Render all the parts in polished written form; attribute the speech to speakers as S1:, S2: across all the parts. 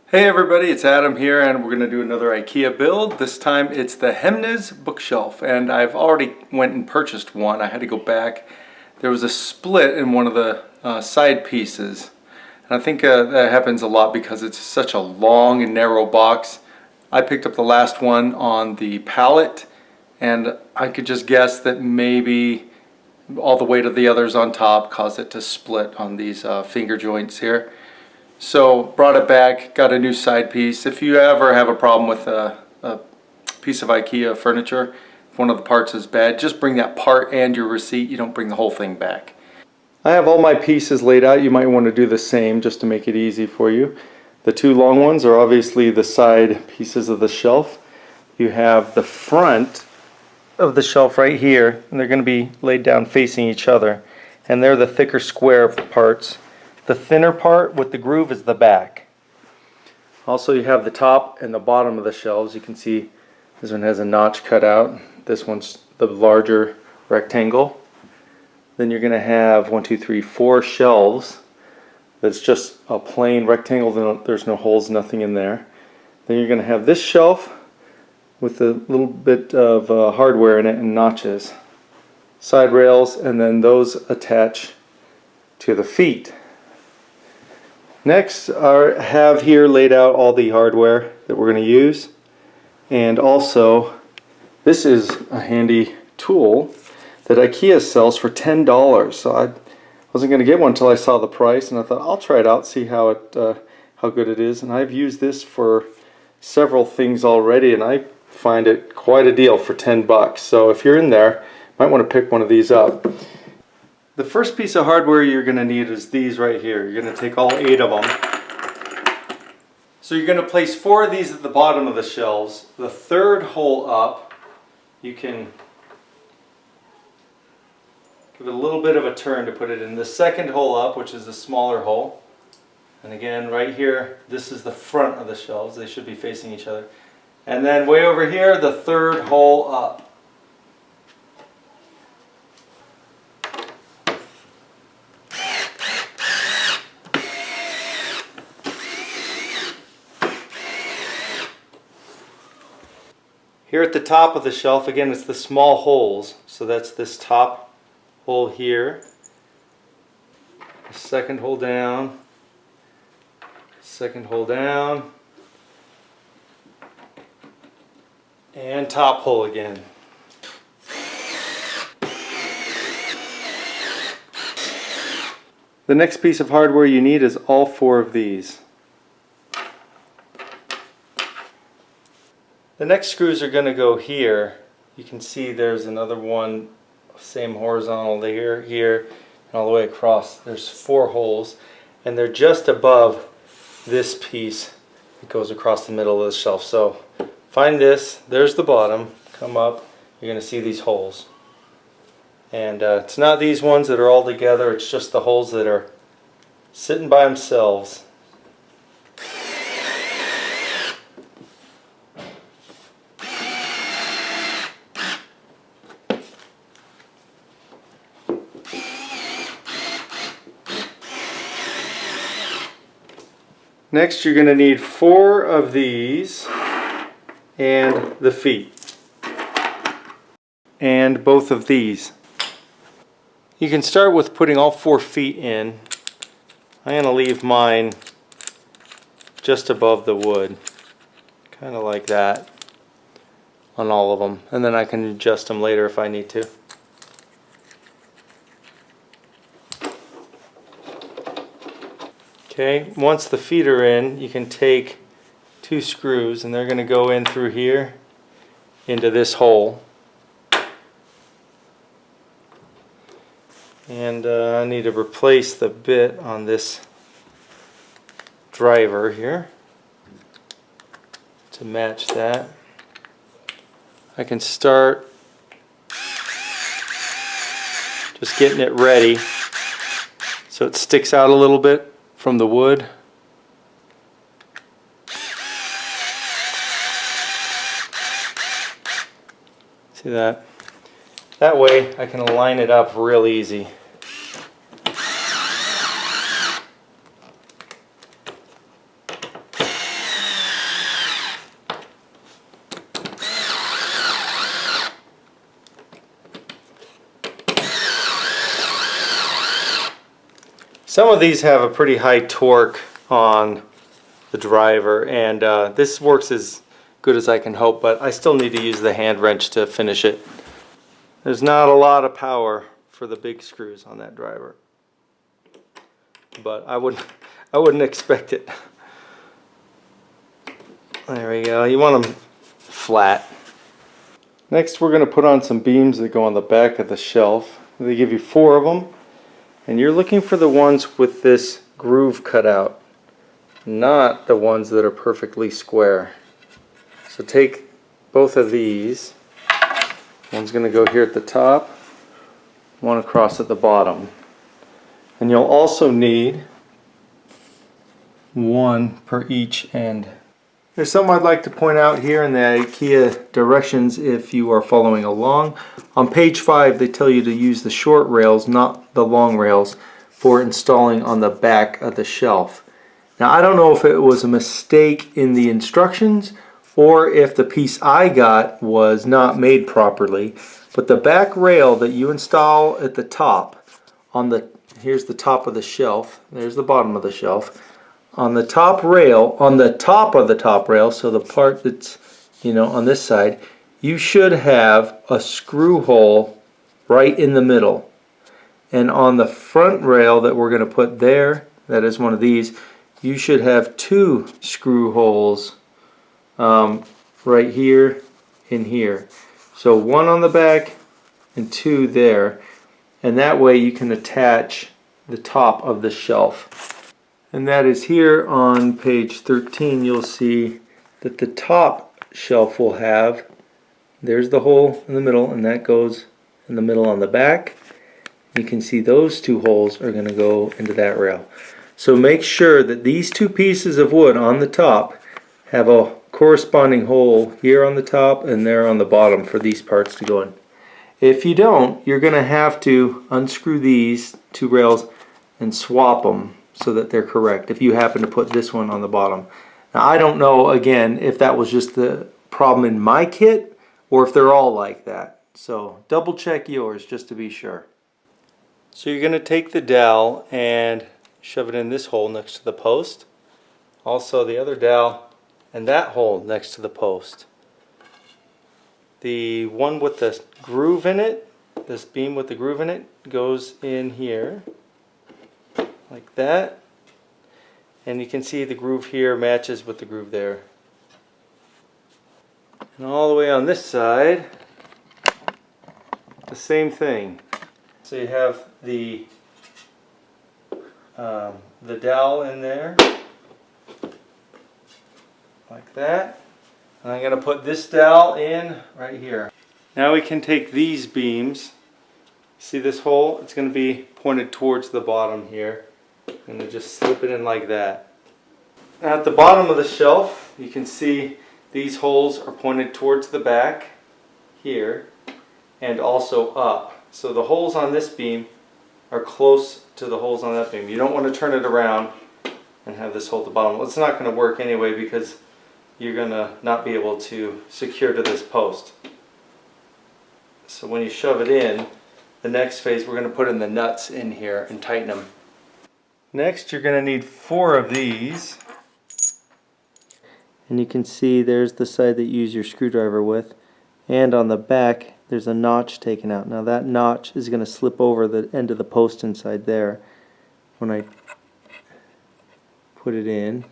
S1: Hey everybody, it's Adam here and we're going to do another IKEA build. This time it's the Hemnes Bookshelf, and I've already went and purchased one. I had to go back. There was a split in one of the side pieces, and I think that happens a lot because it's such a long and narrow box. I picked up the last one on the pallet, and I could just guess that maybe all the weight of the others on top caused it to split on these finger joints here. So brought it back, got a new side piece. If you ever have a problem with a piece of IKEA furniture, if one of the parts is bad, just bring that part and your receipt. You don't bring the whole thing back. I have all my pieces laid out. You might want to do the same just to make it easy for you. The two long ones are obviously the side pieces of the shelf. You have the front of the shelf right here, and they're going to be laid down facing each other. And they're the thicker square parts. The thinner part with the groove is the back. Also, you have the top and the bottom of the shelves. You can see this one has a notch cut out. This one's the larger rectangle. Then you're going to have 4 shelves. That's just a plain rectangle. There's no holes, nothing in there. Then you're going to have this shelf with a little bit of hardware in it and notches. Side rails, and then those attach to the feet. Next, I have here laid out all the hardware that we're going to use, and also this is a handy tool that IKEA sells for $10. So I wasn't going to get one until I saw the price, and I thought I'll try it out, see how good it is. And I've used this for several things already, and I find it quite a deal for $10. So if you're in there, you might want to pick one of these up. The first piece of hardware you're going to need is these right here. You're going to take all 8 of them. So you're going to place 4 of these at the bottom of the shelves. The third hole up, you can give it a little bit of a turn to put it in. The second hole up, which is the smaller hole, and again right here, this is the front of the shelves. They should be facing each other. And then way over here, the third hole up. Here at the top of the shelf, again, it's the small holes. So that's this top hole here, the second hole down, second hole down, and top hole again. The next piece of hardware you need is all 4 of these. The next screws are going to go here. You can see there's another one, same horizontal here, and all the way across. There's 4 holes, and they're just above this piece that goes across the middle of the shelf. So find this, there's the bottom, come up, you're going to see these holes. And it's not these ones that are all together, it's just the holes that are sitting by themselves. Next, you're going to need 4 of these and the feet, and both of these. You can start with putting all 4 feet in. I'm going to leave mine just above the wood, kind of like that on all of them, and then I can adjust them later if I need to. Okay, once the feet are in, you can take 2 screws, and they're going to go in through here into this hole. And I need to replace the bit on this driver here to match that. I can start just getting it ready so it sticks out a little bit from the wood. See that? That way I can line it up real easy. Some of these have a pretty high torque on the driver, and this works as good as I can hope, but I still need to use the hand wrench to finish it. There's not a lot of power for the big screws on that driver, but I wouldn't expect it. There we go. You want them flat. Next, we're going to put on some beams that go on the back of the shelf. They give you 4 of them, and you're looking for the ones with this groove cut out, not the ones that are perfectly square. So take both of these. One's going to go here at the top, one across at the bottom. And you'll also need one per each end. There's something I'd like to point out here in the IKEA directions if you are following along. On page 5 they tell you to use the short rails, not the long rails, for installing on the back of the shelf. Now I don't know if it was a mistake in the instructions or if the piece I got was not made properly, but the back rail that you install at the top, here's the top of the shelf, there's the bottom of the shelf. On the top rail, on the top of the top rail, so the part that's, on this side, you should have a screw hole right in the middle. And on the front rail that we're going to put there, that is one of these, you should have 2 screw holes right here and here. So 1 on the back and 2 there. And that way you can attach the top of the shelf. And that is here on page 13. You'll see that the top shelf will have, there's the hole in the middle, and that goes in the middle on the back. You can see those 2 holes are going to go into that rail. So make sure that these 2 pieces of wood on the top have a corresponding hole here on the top and there on the bottom for these parts to go in. If you don't, you're going to have to unscrew these 2 rails and swap them so that they're correct if you happen to put this one on the bottom. Now I don't know, again, if that was just the problem in my kit or if they're all like that. So double check yours just to be sure. So you're going to take the dowel and shove it in this hole next to the post. Also the other dowel and that hole next to the post. The one with the groove in it, this beam with the groove in it, goes in here like that, and you can see the groove here matches with the groove there. And all the way on this side, the same thing. So you have the dowel in there like that, and I'm going to put this dowel in right here. Now we can take these beams. See this hole? It's going to be pointed towards the bottom here. And then just slip it in like that. Now at the bottom of the shelf, you can see these holes are pointed towards the back here and also up. So the holes on this beam are close to the holes on that beam. You don't want to turn it around and have this hole at the bottom. Well, it's not going to work anyway because you're going to not be able to secure to this post. So when you shove it in, the next phase we're going to put in the nuts in here and tighten them. Next you're going to need 4 of these, and you can see there's the side that you use your screwdriver with, and on the back there's a notch taken out. Now that notch is going to slip over the end of the post inside there when I put it in.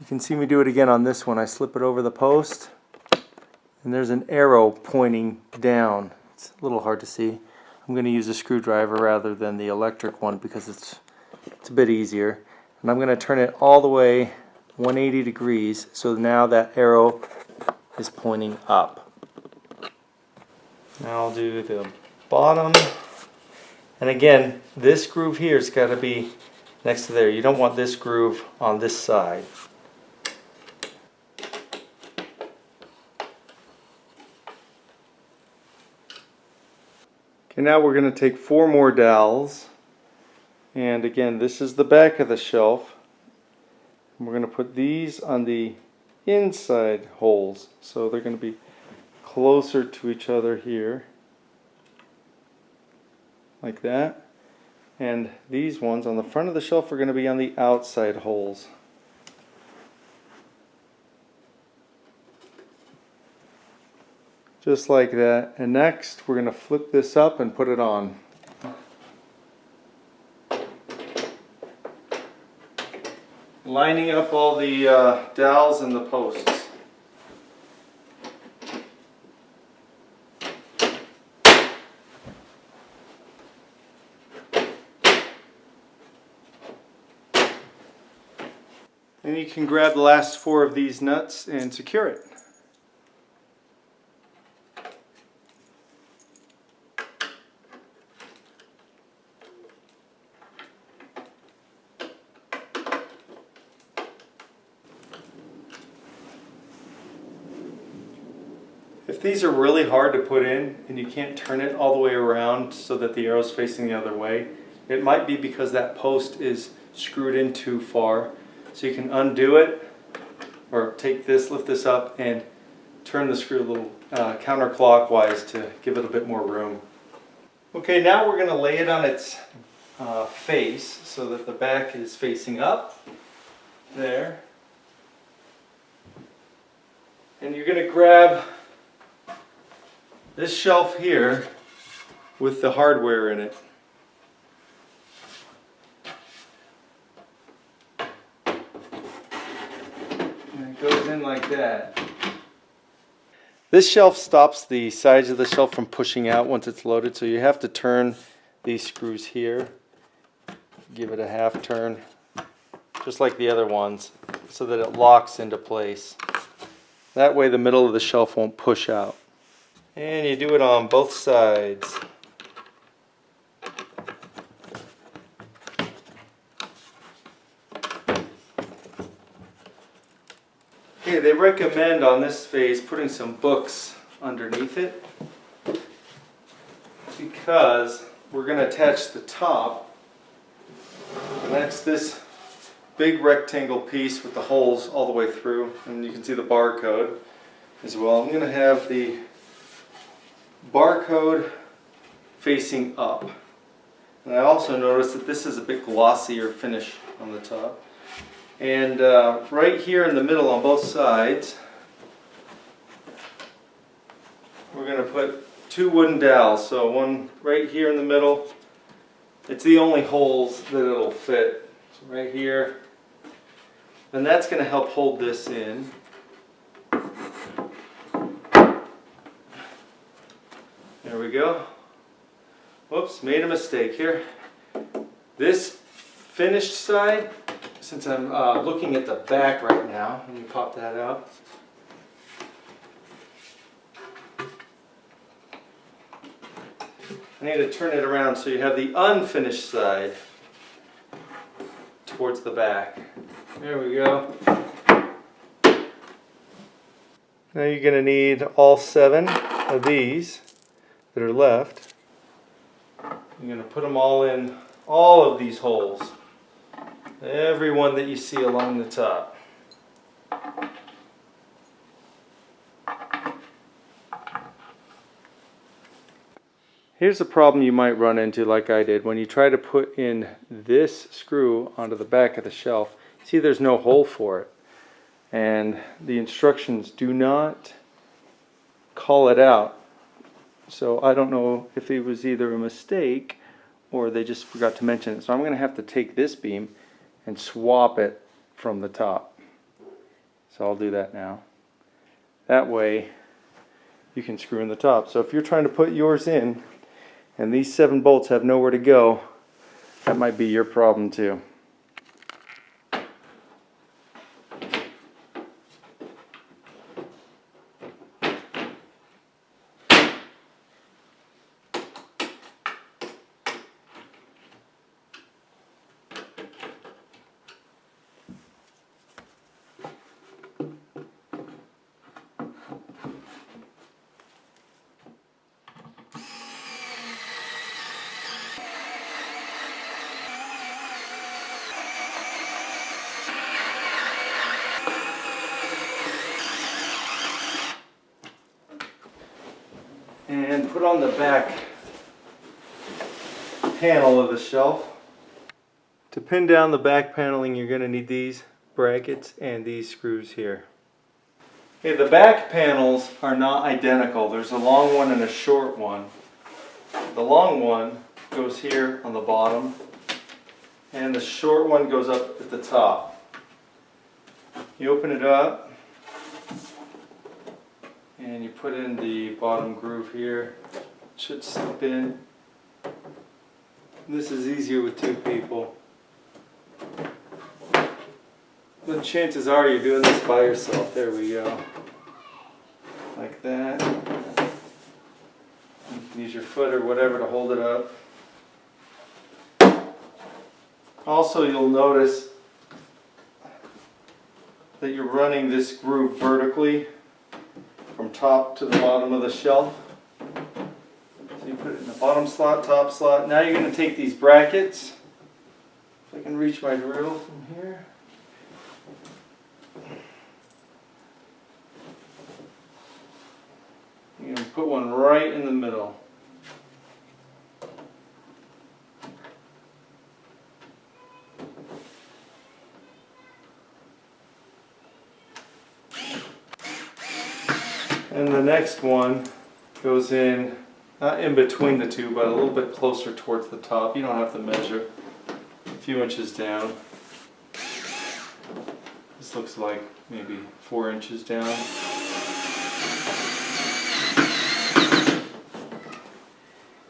S1: You can see me do it again on this one. I slip it over the post and there's an arrow pointing down. It's a little hard to see. I'm going to use a screwdriver rather than the electric one because it's a bit easier. And I'm going to turn it all the way 180 degrees so now that arrow is pointing up. Now I'll do the bottom. And again, this groove here has got to be next to there. You don't want this groove on this side. Okay, now we're going to take 4 more dowels, and again this is the back of the shelf, We're going to put these on the inside holes, so they're going to be closer to each other here, like that. And these ones on the front of the shelf are going to be on the outside holes. Just like that. And next we're going to flip this up and put it on. Lining up all the dowels and the posts. And you can grab the last 4 of these nuts and secure it. If these are really hard to put in and you can't turn it all the way around so that the arrow's facing the other way, it might be because that post is screwed in too far. So you can undo it, or take this, lift this up, and turn the screw a little counterclockwise to give it a bit more room. Okay, now we're going to lay it on its face so that the back is facing up. There. And you're going to grab this shelf here with the hardware in it. And it goes in like that. This shelf stops the sides of the shelf from pushing out once it's loaded, so you have to turn these screws here. Give it a half turn, just like the other ones, so that it locks into place. That way the middle of the shelf won't push out. And you do it on both sides. Okay, they recommend on this face putting some books underneath it, because we're going to attach the top, and that's this big rectangle piece with the holes all the way through, and you can see the barcode as well. I'm going to have the barcode facing up, and I also noticed that this is a bit glossier finish on the top. And right here in the middle on both sides, we're going to put 2 wooden dowels. So one right here in the middle. It's the only holes that it'll fit. So right here. And that's going to help hold this in. There we go. Whoops, made a mistake here. This finished side, since I'm looking at the back right now, let me pop that out. I need to turn it around so you have the unfinished side towards the back. There we go. Now you're going to need all 7 of these that are left. You're going to put them all in all of these holes. Every one that you see along the top. Here's a problem you might run into, like I did, when you try to put in this screw onto the back of the shelf. See, there's no hole for it, and the instructions do not call it out. So I don't know if it was either a mistake or they just forgot to mention it. So I'm going to have to take this beam and swap it from the top. So I'll do that now. That way you can screw in the top. So if you're trying to put yours in and these 7 bolts have nowhere to go, that might be your problem too. and put on the back panel of the shelf. To pin down the back paneling, you're going to need these brackets and these screws here. Okay, the back panels are not identical. There's a long one and a short one. The long one goes here on the bottom, and the short one goes up at the top. You open it up, and you put in the bottom groove here. It should slip in. This is easier with two people. But chances are you're doing this by yourself. There we go. Like that. You can use your foot or whatever to hold it up. Also, you'll notice that you're running this groove vertically from top to the bottom of the shelf. So you put it in the bottom slot, top slot. Now you're going to take these brackets. If I can reach my drill from here. You're going to put one right in the middle. And the next one goes in, not in between the two, but a little bit closer towards the top. You don't have to measure. A few inches down. This looks like maybe 4 inches down.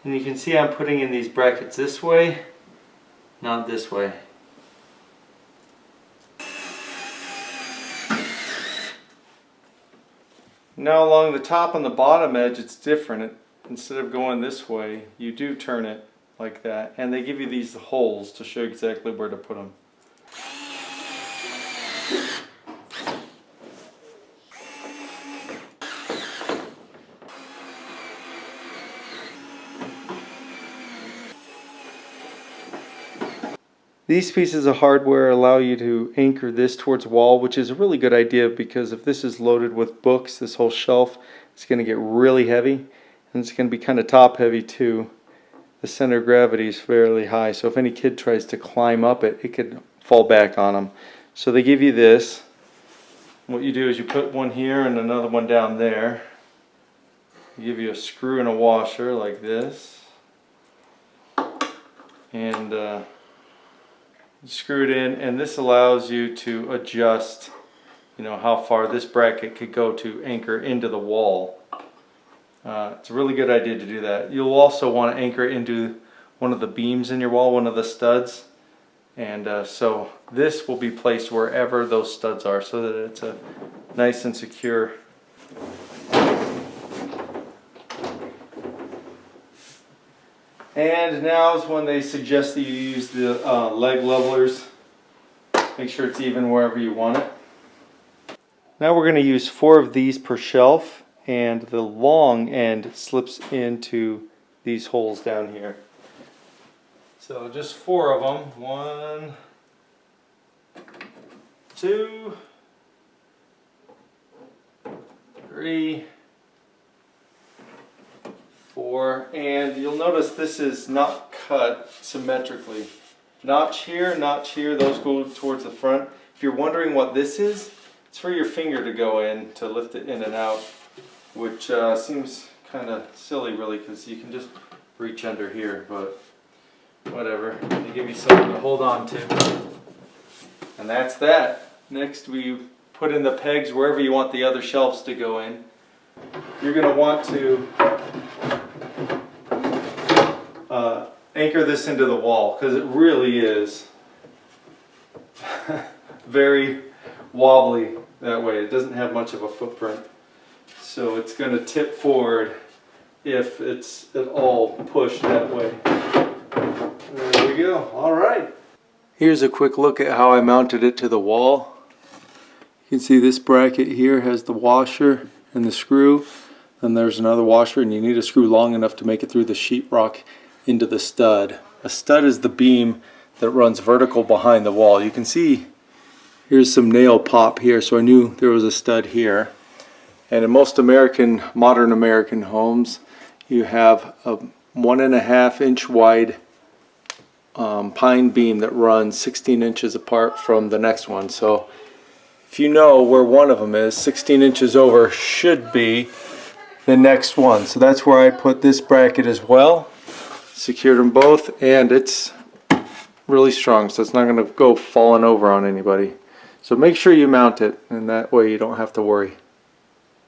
S1: And you can see I'm putting in these brackets this way, not this way. Now along the top and the bottom edge it's different. Instead of going this way, you do turn it like that. And they give you these holes to show exactly where to put them. These pieces of hardware allow you to anchor this towards the wall, which is a really good idea because if this is loaded with books, this whole shelf, it's going to get really heavy and it's going to be kind of top heavy too. The center of gravity is fairly high, so if any kid tries to climb up it, it could fall back on them. So they give you this. What you do is you put one here and another one down there. They give you a screw and a washer like this. And screw it in, and this allows you to adjust, you know, how far this bracket could go to anchor into the wall. It's a really good idea to do that. You'll also want to anchor it into one of the beams in your wall, one of the studs, and so this will be placed wherever those studs are so that it's a nice and secure. And now is when they suggest that you use the leg levelers. Make sure it's even wherever you want it. Now we're going to use 4 of these per shelf, and the long end slips into these holes down here. So just 4 of them. 1, 2, 3, 4, and you'll notice this is not cut symmetrically. Notch here, those go towards the front. If you're wondering what this is, it's for your finger to go in to lift it in and out, which seems kind of silly really because you can just reach under here, but whatever. They give you something to hold on to. And that's that. Next we put in the pegs wherever you want the other shelves to go in. You're going to want to anchor this into the wall because it really is very wobbly that way. It doesn't have much of a footprint, so it's going to tip forward if it's at all pushed that way. There we go. All right. Here's a quick look at how I mounted it to the wall. You can see this bracket here has the washer and the screw. Then there's another washer, and you need a screw long enough to make it through the sheetrock into the stud. A stud is the beam that runs vertical behind the wall. You can see here's some nail pop here, so I knew there was a stud here. And in most modern American homes, you have a 1.5 inch wide pine beam that runs 16 inches apart from the next one. So if you know where one of them is, 16 inches over should be the next one. So that's where I put this bracket as well. Secured them both, and it's really strong, so it's not going to go falling over on anybody. So make sure you mount it, and that way you don't have to worry.